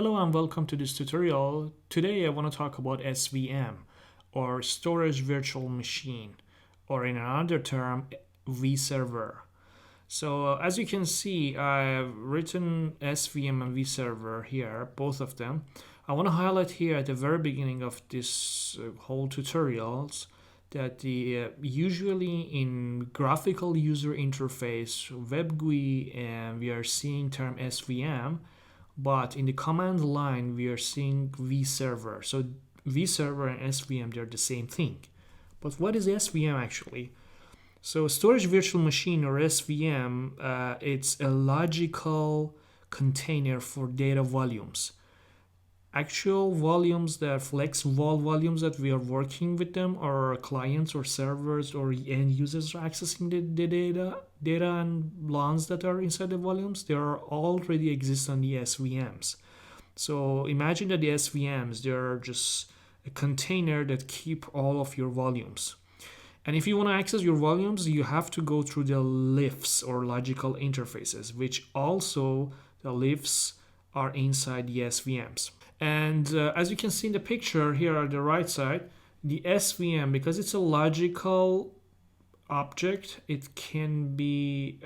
Hello and welcome to this tutorial. Today I want to talk about SVM, or Storage Virtual Machine, or in another term, vserver. So as you can see, I've written SVM and vserver here, both of them. I want to highlight here at the very beginning of this whole tutorials that usually in graphical user interface, web GUI, and we are seeing term SVM, but in the command line we are seeing vserver. So vserver and SVM, they're the same thing. But what is SVM actually? So storage virtual machine, or SVM, it's a logical container for data volumes. Actual volumes, the flex volumes that we are working with them, or clients or servers or end users are accessing the data and LANs that are inside the volumes, they are already exist on the SVMs. So imagine that the SVMs, they're just a container that keep all of your volumes. And if you want to access your volumes, you have to go through the LIFs, or logical interfaces, which also the LIFs are inside the SVMs. And as you can see in the picture here on the right side, the SVM, because it's a logical object, it can be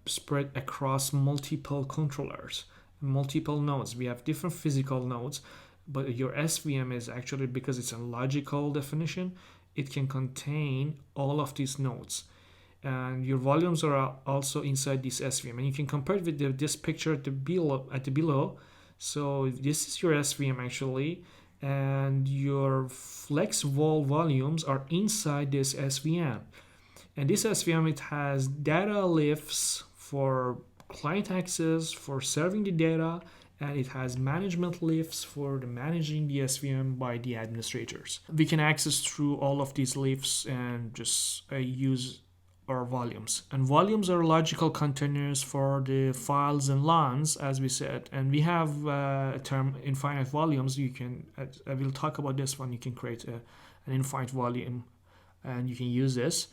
spread across multiple controllers, multiple nodes. We have different physical nodes, but your SVM is actually, because it's a logical definition, it can contain all of these nodes. And your volumes are also inside this SVM. And you can compare it with this picture at the below. So this is your SVM actually, and your flex volumes are inside this SVM. And this SVM, it has data lifts for client access, for serving the data, and it has management lifts for managing the SVM by the administrators. We can access through all of these lifts and just use our volumes. And volumes are logical containers for the files and LANs, as we said. And we have a term infinite volumes. You can, I will talk about this one. You can create an infinite volume and you can use this.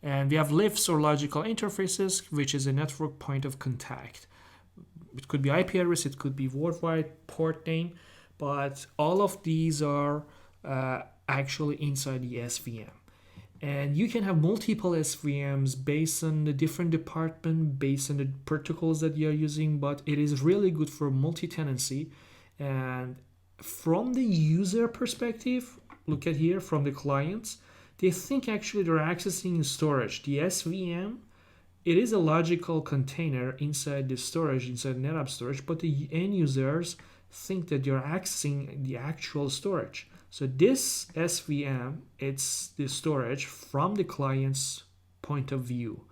And we have lifts, or logical interfaces, which is a network point of contact. It could be IP address, it could be worldwide port name, but all of these are actually inside the SVM. And you can have multiple SVMs based on the different department, based on the protocols that you're using, but it is really good for multi-tenancy. And from the user perspective, look at here, from the clients, they think actually they're accessing storage. The SVM, it is a logical container inside the storage, inside Netapp storage, but the end users think that you're accessing the actual storage. So this SVM, it's the storage from the client's point of view.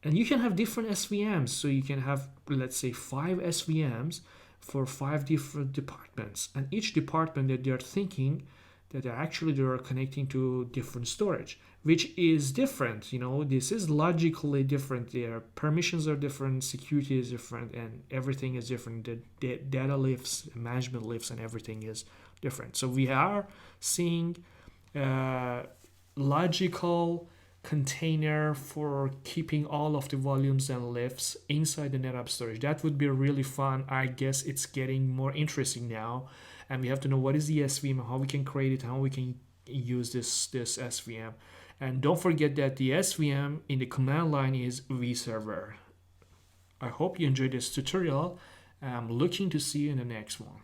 And you can have different SVMs. So you can have, let's say, 5 SVMs for 5 different departments. And each department that they're thinking that they're connecting to different storage, which is different. You know, this is logically different. Their permissions are different, security is different, and everything is different. The data lifts, management lifts, and everything is different. So we are seeing logical container for keeping all of the volumes and lifts inside the Netapp storage. That would be really fun. I guess it's getting more interesting now, and we have to know what is the SVM, how we can create it, how we can use this SVM. And don't forget that the SVM in the command line is vserver. I hope you enjoyed this tutorial. I'm looking to see you in the next one.